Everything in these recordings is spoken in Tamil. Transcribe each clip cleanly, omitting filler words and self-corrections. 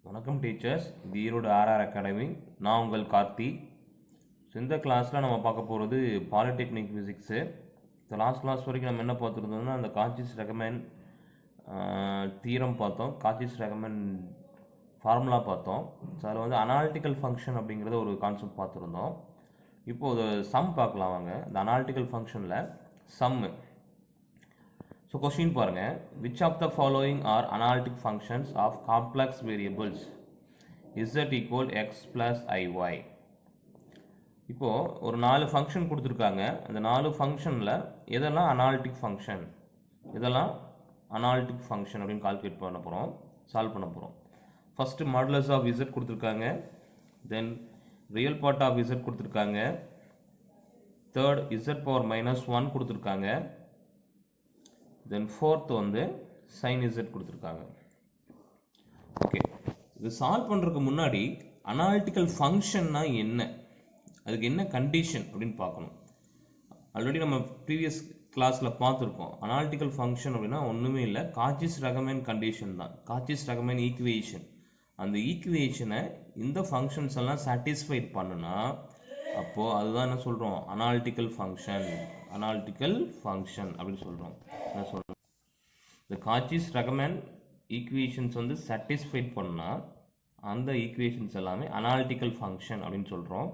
வணக்கம் டீச்சர்ஸ், இது ஈரோடு ஆர்ஆர் அகாடமி. நான் உங்கள் கார்த்தி. ஸோ இந்த கிளாஸில் நம்ம பார்க்க போகிறது polytechnic physics. So last class வரைக்கும் நம்ம என்ன பார்த்துருந்தோம்னா அந்த காச்சிஸ் ரெகமெண்ட் தீரம் பார்த்தோம், காச்சிஸ் ரெகமெண்ட் ஃபார்முலா பார்த்தோம். ஸோ அதில் வந்து அனாலிட்டிக்கல் ஃபங்க்ஷன் அப்படிங்கிறத ஒரு கான்செப்ட் பார்த்துருந்தோம். இப்போது சம் பார்க்கலாம் வாங்க. இந்த அனாலிட்டிக்கல் ஃபங்க்ஷனில் சம்மு. So question பாருங்க, which of the following are analytic functions of complex variables z equal x plus iy. இப்போ ஒரு 4 ஃபங்க்ஷன் கொடுத்துருக்காங்க. அந்த 4 ஃபங்க்ஷனில் எதெல்லாம் அனாலிட்டிக் ஃபங்க்ஷன், இதெல்லாம் அனாலிட்டிக் ஃபங்க்ஷன் அப்படின்னு கால்குலேட் பண்ண போகிறோம், சால்வ் பண்ண போகிறோம். ஃபஸ்ட்டு மாடுலஸ் ஆஃப் z கொடுத்துருக்காங்க, தென் ரியல் பார்ட் ஆஃப் z கொடுத்துருக்காங்க, தேர்ட் z பவர் -1 கொடுத்துருக்காங்க, தென் ஃபோர்த் வந்து sin z கொடுத்துருக்காங்க. ஓகே, இது சால்வ் பண்ணுறதுக்கு முன்னாடி அனாலிட்டிக்கல் ஃபங்க்ஷன்னா என்ன, அதுக்கு என்ன கண்டிஷன் அப்படின்னு பார்க்கணும். ஆல்ரெடி நம்ம ப்ரீவியஸ் கிளாஸில் பார்த்துருக்கோம். அனாலிட்டிக்கல் ஃபங்க்ஷன் அப்படின்னா ஒன்றுமே இல்லை, காச்சிஸ் ரெகமெண்ட் கண்டிஷன் தான், காச்சிஸ் ரெகமெண்ட் ஈக்குவேஷன். அந்த ஈக்குவேஷனை இந்த ஃபங்க்ஷன்ஸ் எல்லாம் சாட்டிஸ்ஃபைட் பண்ணுனா அப்போது அதுதான் என்ன சொல்கிறோம், அனாலிட்டிக்கல் ஃபங்க்ஷன். அனாலிட்டிக்கல் ஃபங்க்ஷன் அப்படின்னு சொல்கிறோம். என்ன சொல்கிறோம், இந்த காச்சிஸ் ரெகமெண்ட் ஈக்குவேஷன்ஸ் வந்து சாட்டிஸ்ஃபைட் பண்ணால் அந்த ஈக்குவேஷன்ஸ் எல்லாமே அனாலிட்டிக்கல் ஃபங்க்ஷன் அப்படின்னு சொல்கிறோம்.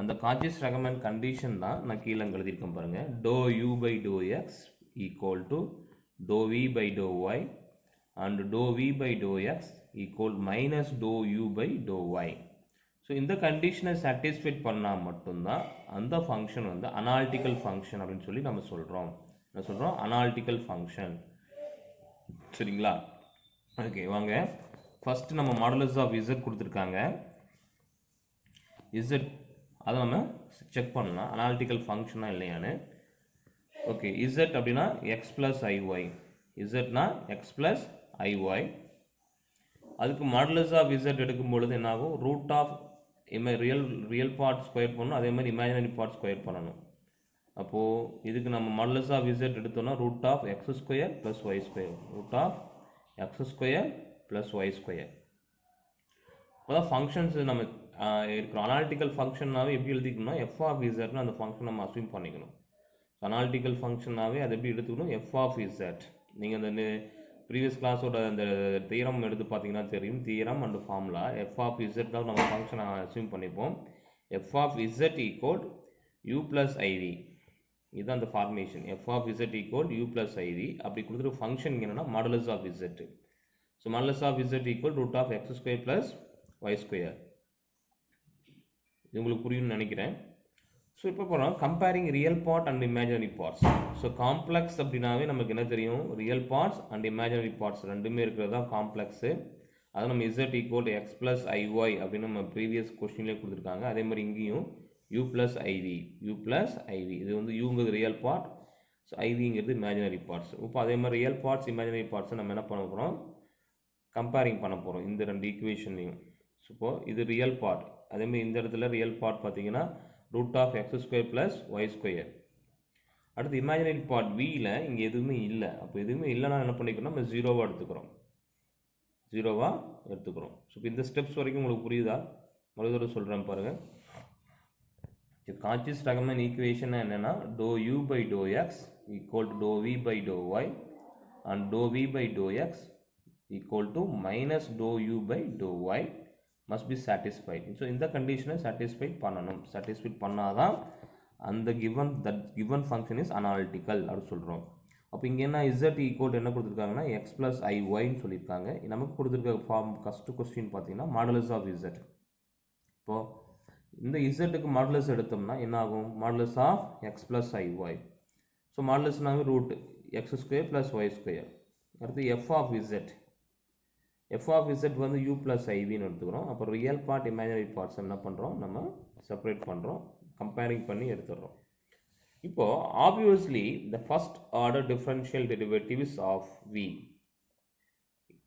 அந்த காச்சிஸ் ரெகமெண்ட் கண்டிஷன் தான் நான் கீழே எழுதியிருக்கேன் பாருங்கள். Doe u by doe x equal to doe v by doe y and doe v by doe x equal minus doe u by doe y. So இந்த கண்டிஷனை சாட்டிஸ்ஃபைட் பண்ணால் மட்டும்தான் அந்த ஃபங்க்ஷன் வந்து அனாலிட்டிக்கல் ஃபங்க்ஷன் அப்படின்னு சொல்லி நம்ம சொல்கிறோம். என்ன சொல்கிறோம், அனாலிட்டிக்கல் ஃபங்க்ஷன். சரிங்களா? ஓகே வாங்க, ஃபஸ்ட்டு நம்ம மாடுலஸ் ஆஃப் z கொடுத்துருக்காங்க. z அதை நம்ம செக் பண்ணலாம் அனாலிட்டிக்கல் ஃபங்க்ஷனாக இல்லையான்னு. ஓகே, z அப்படின்னா எக்ஸ் ப்ளஸ் ஐஒய், zனா எக்ஸ் ப்ளஸ் ஐஒய். அதுக்கு மாடுலஸ் ஆஃப் z எடுக்கும் பொழுது என்ன ஆகும், root of real part square பண்ணணும், அதே மாதிரி இமேஜினரி பார்ட் ஸ்கொயர் பண்ணணும். அப்போது இதுக்கு நம்ம மாடுலஸ் ஆஃப் z எடுத்தோம்னா root of x square plus y square, root of x square plus y square. அப்போதான் ஃபங்க்ஷன்ஸ் நம்ம இருக்கிறோம். அனாலிட்டிக்கல் ஃபங்க்ஷன்னாவே எப்படி எழுதிக்கணும்னா எஃப் ஆஃப் இசட்னு அந்த ஃபங்க்ஷன் நம்ம அஸ்யூம் பண்ணிக்கணும். அனாலிட்டிக்கல் ஃபங்க்ஷனாவே அதை எப்படி எடுத்துக்கணும், எஃப் ஆஃப் இசட். நீங்கள் அந்த ப்ரீவியஸ் கிளாஸோட அந்த தியரம் எடுத்து பார்த்தீங்கன்னா தெரியும், theorem and formula. F of z தான் நம்ம ஃபங்க்ஷனை அஸ்யூம் பண்ணிப்போம். F of z equal u plus i v, இதுதான் அந்த formation. F of z equal u plus i v. அப்படி கொடுத்துட்டு ஃபங்க்ஷன் என்னன்னா modulus of z. So modulus of z equal root of x square plus y square. இது உங்களுக்கு புரியும்னு நினைக்கிறேன். ஸோ இப்போ போகிறோம் comparing real part and imaginary parts. So complex அப்படின்னாவே நமக்கு என்ன தெரியும், real parts and imaginary parts ரெண்டுமே இருக்கிறது தான் காம்ப்ளெக்ஸு. அதை நம்ம இசட் ஈக்குவல் எக்ஸ் ப்ளஸ் ஐஒய் அப்படின்னு நம்ம ப்ரீவியஸ் கொஸ்டின்லேயே கொடுத்துருக்காங்க. அதே மாதிரி இங்கேயும் u plus iv, u plus iv. இது வந்து யூங்கிறது ரியல் பார்ட், ஸோ ஐவிங்கிறது இமேஜினரி பார்ட்ஸ். இப்போ அதே மாதிரி ரியல் பார்ட்ஸ் இமேஜினரி பார்ட்ஸை நம்ம என்ன பண்ண போகிறோம், கம்பேரிங் பண்ண போகிறோம் இந்த ரெண்டு ஈக்குவேஷன்லையும். ஸோ இப்போ இது ரியல் பார்ட், அதேமாதிரி இந்த இடத்துல ரியல் பார்ட் பார்த்தீங்கன்னா root of x square plus y square. அடுத்து இமேஜினரி பார்ட் வியில் இங்கே எதுவுமே இல்லை. அப்போ எதுவுமே இல்லைனா என்ன பண்ணிக்கணும், நம்ம ஜீரோவாக எடுத்துக்கிறோம், ஜீரோவாக எடுத்துக்கிறோம். ஸோ இப்போ இந்த ஸ்டெப்ஸ் வரைக்கும் உங்களுக்கு புரியுதா, மறுதடவை சொல்கிறேன் பாருங்கள். காச்சிஸ் ரெகமெண்ட் ஈக்குவேஷன் என்னன்னா doe u by doe x equal to doe v by doe y and doe v by doe x equal to minus doe u by doe y must be satisfied. So இந்த கண்டிஷனை சாட்டிஸ்ஃபைட் பண்ணணும். சாட்டிஸ்ஃபைட் பண்ணாதான் அந்த கிவன் ஃபங்க்ஷன் இஸ் அனாலிட்டிக்கல் அப்படின்னு சொல்கிறோம். அப்போ இங்கே என்ன இசட் ஈக்குவல் என்ன கொடுத்துருக்காங்கன்னா எக்ஸ் ப்ளஸ் ஐ ஒய்ன்னு சொல்லியிருக்காங்க. நமக்கு கொடுத்துருக்க ஃபார்ம் ஃபஸ்ட்டு கொஸ்டின் பார்த்தீங்கன்னா மாடுலஸ் ஆஃப் இசட். இப்போது இந்த இசட்டுக்கு மாடுலஸ் எடுத்தோம்னா என்ன ஆகும், modulus of x plus i y. So மாடுலஸ்னாவே root x square plus y square. அடுத்து f of z, f of z வந்து யூ ப்ளஸ் ஐவின்னு எடுத்துக்கிறோம். அப்புறம் ரியல் பார்ட் இமேஜினரி பார்ட்ஸ் என்ன பண்ணுறோம், நம்ம செப்பரேட் பண்ணுறோம், கம்பேரிங் பண்ணி எடுத்துடுறோம். இப்போது obviously the first order differential derivatives of v.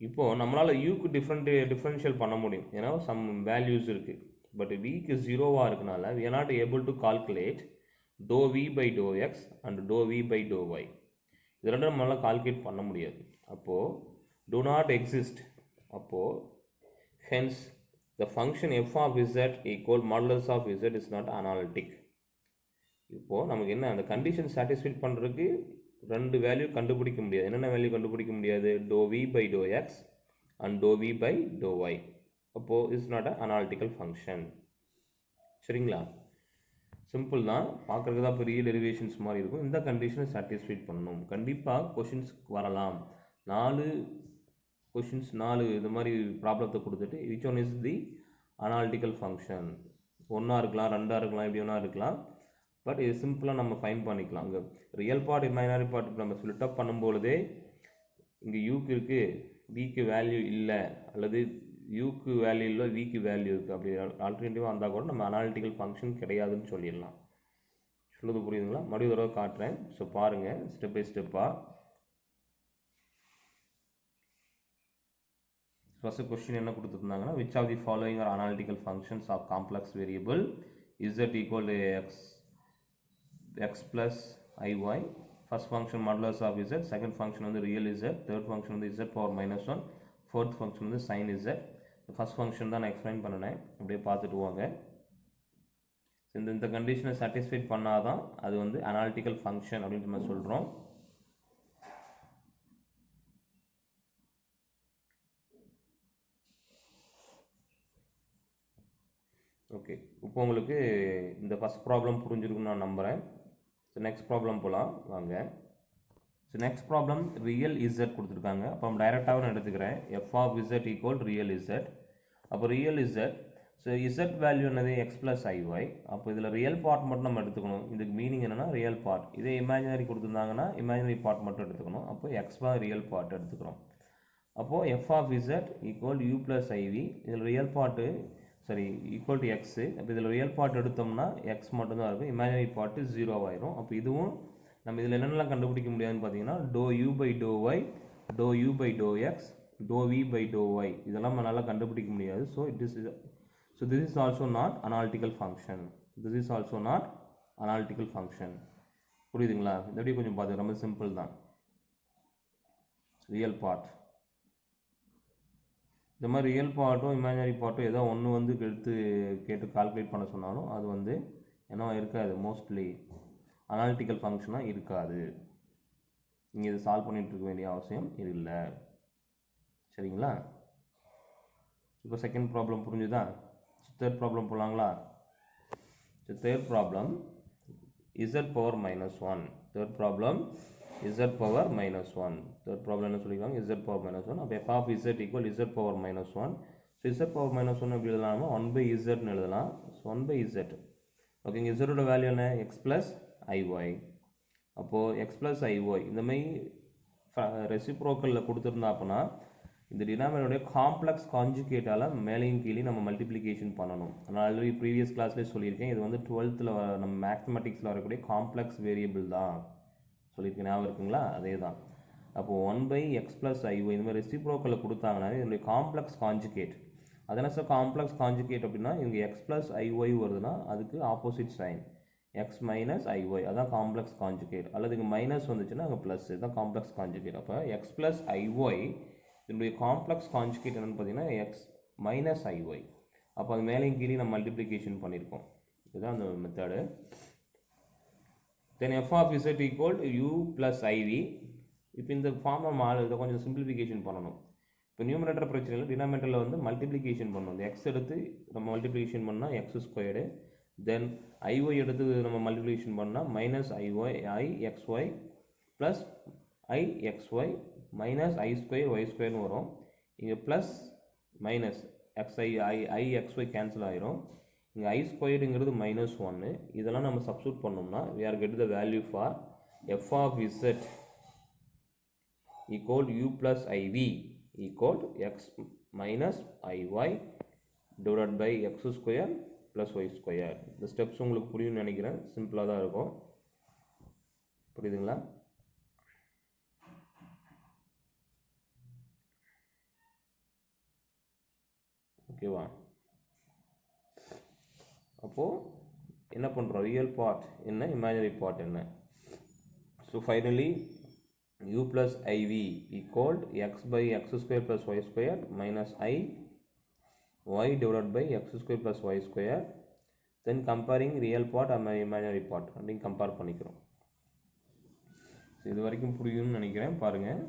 இப்போது நம்மளால் யூக்கு டிஃப்ரென்ஷியல் பண்ண முடியும், ஏன்னா சம் வேல்யூஸ் இருக்குது. பட் விக்கு ஜீரோவாக இருக்கனால we are not able to calculate dou v by dou x and dou v by dou y. இது ரெண்டும் நம்மளால் கால்குலேட் பண்ண முடியாது. அப்போது do not exist. அப்போது Hence, the function f of z equal modulus of z is not analytic. இப்போ நமக்கு என்ன அந்த கண்டிஷன் சாட்டிஸ்ஃபை பண்ணுறதுக்கு ரெண்டு வேல்யூ கண்டுபிடிக்க முடியாது. என்னென்ன வேல்யூ கண்டுபிடிக்க முடியாது? dou v by dou x and dou v by dou y. அப்போது it's not a analytical function. சரிங்களா? சிம்பிள் தான், பார்க்குறதுக்கு தான் பெரிய டெரிவேஷன்ஸ் மாதிரி இருக்கும். இந்த கண்டிஷனை சாட்டிஸ்ஃபை பண்ணணும். கண்டிப்பாக கொஷின்ஸ் வரலாம். 4 கொஷின்ஸ் 4 இது மாதிரி ப்ராப்ளத்தை கொடுத்துட்டு which one is the analytical function, 1 இருக்கலாம் 2 இருக்கலாம் எப்படி வேணா இருக்கலாம். பட் இது சிம்பிளாக நம்ம ஃபைன் பண்ணிக்கலாம். இங்கே ரியல் பார்ட் இமேஜினரி பார்ட் நம்ம ஸ்ப்ளிட் அப் பண்ணும்பொழுதே இங்கே யூக்கு இருக்குது விக்கு வேல்யூ இல்லை, அல்லது யூக்கு வேல்யூ இல்லை விக்கு வேல்யூ இருக்குது, அப்படி ஆல்டர்னேட்டிவாக வந்தால் கூட நம்ம அனாலிட்டிக்கல் ஃபங்க்ஷன் கிடையாதுன்னு சொல்லிடலாம். சொல்லுறது புரியுதுங்களா? மறுபடியும் தடவை காட்டுறேன். ஸோ பாருங்கள் ஸ்டெப் பை ஸ்டெப்பாக. ஃபர்ஸ்ட் கொஸ்டின் என்ன கொடுத்துருந்தாங்கன்னா, which of the following are analytical functions of complex variable z equal to x plus iy. First function modulus of z, second function வந்து real z, third function வந்து z power minus 1, fourth function வந்து sin z. ஃபர்ஸ்ட் ஃபங்க்ஷன் தான் நான் எக்ஸ்பிளைன் பண்ணினேன், அப்படியே பார்த்துட்டு வாங்க. இந்த கண்டிஷனை சாட்டிஸ்ஃபை பண்ணாதான் அது வந்து அனாலிட்டிக்கல் ஃபங்க்ஷன் அப்படின்னு நம்ம சொல்கிறோம். ஓகே, இப்போ உங்களுக்கு இந்த ஃபர்ஸ்ட் ப்ராப்ளம் புரிஞ்சிருக்குன்னு நான் நம்புகிறேன். ஸோ நெக்ஸ்ட் ப்ராப்ளம் போகலாம் வாங்க. So next problem real z கொடுத்துருக்காங்க. அப்போ நம்ம டைரெக்டாக நான் எடுத்துக்கிறேன். F of z equal real z. அப்போ real z, so z value என்னது எக்ஸ் ப்ளஸ் ஐஒய். அப்போ இதில் ரியல் பார்ட் மட்டும் நம்ம எடுத்துக்கணும். இதுக்கு மீனிங் என்னென்னா ரியல் பார்ட். இதே இமேஜினரி கொடுத்துருந்தாங்கன்னா இமேஜினரி பார்ட் மட்டும் எடுத்துக்கணும். அப்போ எக்ஸ் பார் ரியல் பார்ட் எடுத்துக்கிறோம். அப்போது f of z equal u plus i v. இதில் ரியல் பார்ட்டு சரி ஈக்குவல் டு எக்ஸு. அப்போ இதில் ரியல் பார்ட் எடுத்தோம்னா எக்ஸ் மட்டும்தான் இருக்கும், இமேஜினரி பார்ட்டு 0 ஆயிரும். அப்போ இதுவும் நம்ம இதில் என்னென்னலாம் கண்டுபிடிக்க முடியாதுன்னு பார்த்தீங்கன்னா doe u by doe y, doe u by doe x, doe v by doe y, இதெல்லாம் நம்மளால் கண்டுபிடிக்க முடியாது. So this is also not analytical function. This is also not analytical function. புரியுதுங்களா? இந்த எப்படி கொஞ்சம் பார்த்துக்க, ரொம்ப சிம்பிள் தான். ரியல் பார்ட் இந்த மாதிரி ரியல் பார்ட்டும் இமேஜினரி பார்ட்டும் ஏதோ ஒன்று வந்து எடுத்து கேட்டு கால்குலேட் பண்ண சொன்னாலும் அது வந்து என்ன இருக்காது, மோஸ்ட்லி அனாலிட்டிக்கல் ஃபங்க்ஷனாக இருக்காது. நீங்கள் இதை சால்வ் பண்ணிட்டு இருக்க வேண்டிய அவசியம் இல்லை. சரிங்களா? இப்போ செகண்ட் ப்ராப்ளம் புரிஞ்சுதா? தேர்ட் ப்ராப்ளம் போகலாங்களா? Third problem z power minus 1. Third problem z power minus 1. Third problem என்ன சொல்லியிருக்காங்க? z power minus 1. அப்போ f of z equal z power minus 1. So z power minus 1 எப்படி எழுதலாமா? 1 பை zன்னு எழுதலாம். So 1 by z. ஓகேங்க, zோட வேல்யூ என்ன? x plus i y. அப்போது x ப்ளஸ் ஐஒய் இந்த மாதிரி ரெசிப்ரோக்கலில் கொடுத்துருந்தா அப்படின்னா இந்த டினாமினேட்டருடைய காம்ப்ளெக்ஸ் கான்ஜுகேட்டால் மேலேயும் கீழே நம்ம மல்டிப்ளிகேஷன் பண்ணணும். நான் ஆல்ரெடி ப்ரீவியஸ் கிளாஸ்லேயே சொல்லியிருக்கேன். இது வந்து 12th நம்ம மேத்தமெட்டிக்ஸில் வரக்கூடிய காம்ப்ளெக்ஸ் வேரியபிள் தான் சொல்லியிருக்கேன், ஞாபகம் இருக்குங்களா? அதே தான். அப்போது 1 பை எக்ஸ் ப்ளஸ் ஐஒய் இந்த மாதிரி ரெசிப்ரோக்கலில் கொடுத்தாங்கன்னா இதனுடைய காம்ப்ளெக்ஸ் கான்ஜுகேட். அதனால் சார் காம்ப்ளெக்ஸ் கான்ஜுகேட் அப்படின்னா இங்கே எக்ஸ் ப்ளஸ் ஐஒய் வருதுன்னா அதுக்கு opposite sign x minus i y, அதான் காம்ப்ளெக்ஸ் கான்ஜுகேட். அல்லது இங்கே மைனஸ் வந்துச்சுன்னா அங்கே ப்ளஸ், இதுதான் காம்ப்ளெக்ஸ் கான்ஜுகேட். அப்போ எக்ஸ் ப்ளஸ் ஐஒய் இதனுடைய காம்ப்ளெக்ஸ் கான்ஜுகேட் என்னென்னு பார்த்தீங்கன்னா எக்ஸ் மைனஸ் ஐஒய். அப்போ அது மேலேயும் கீழே நம்ம மல்டிப்ளிகேஷன் பண்ணியிருக்கோம். இதுதான் அந்த method. Then f of z equal u plus i v. இப்போ இந்த ஃபார்மை இதை கொஞ்சம் சிம்பிளிஃபிகேஷன் பண்ணணும். இப்போ நியூமரேட்டர் பிரச்சனை இல்லை, டினாமினேட்டரில் வந்து மல்டிப்ளிகேஷன் பண்ணணும். இந்த எக்ஸ் எடுத்து நம்ம மல்டிப்ளிகேஷன் பண்ணால் எக்ஸ் ஸ்கொயர்டு, தென் ஐஒய் எடுத்து நம்ம மல்டிப்ளிகேஷன் பண்ணால் மைனஸ் ஐஒய் ஐ எக்ஸ்ஒய் ப்ளஸ் ஐ எக்ஸ்ஒய் மைனஸ் ஐ ஸ்கொயர் ஒய் ஸ்கொயர்னு வரும். இங்கே ப்ளஸ் மைனஸ் எக்ஸ்ஐ ஐ எக்ஸ்ஒய் கேன்சல் ஆயிரும். இங்கே ஐ ஸ்கொயர்டுங்கிறது மைனஸ் 1. இதெல்லாம் நம்ம சப்ஸ்டியூட் பண்ணோம்னா we are get the value for f of z equal u plus iv equal x minus iy divided by x square plus y square. இந்த ஸ்டெப்ஸ் உங்களுக்கு புரியும்னு நினைக்கிறேன். சிம்பிளாக தான் இருக்கும். புரியுதுங்களா? ஓகேவா? அப்போது என்ன பண்ணுறோம்? ரியல் பார்ட் என்ன, இமேஜினரி பார்ட் என்ன. So finally u plus iv equal x by x square plus y square minus I y divided by x square plus y square, then comparing real part and imaginary part அப்படின்னு கம்பேர் பண்ணிக்கிறோம். இது வரைக்கும் புரியும்னு நினைக்கிறேன். பாருங்கள்.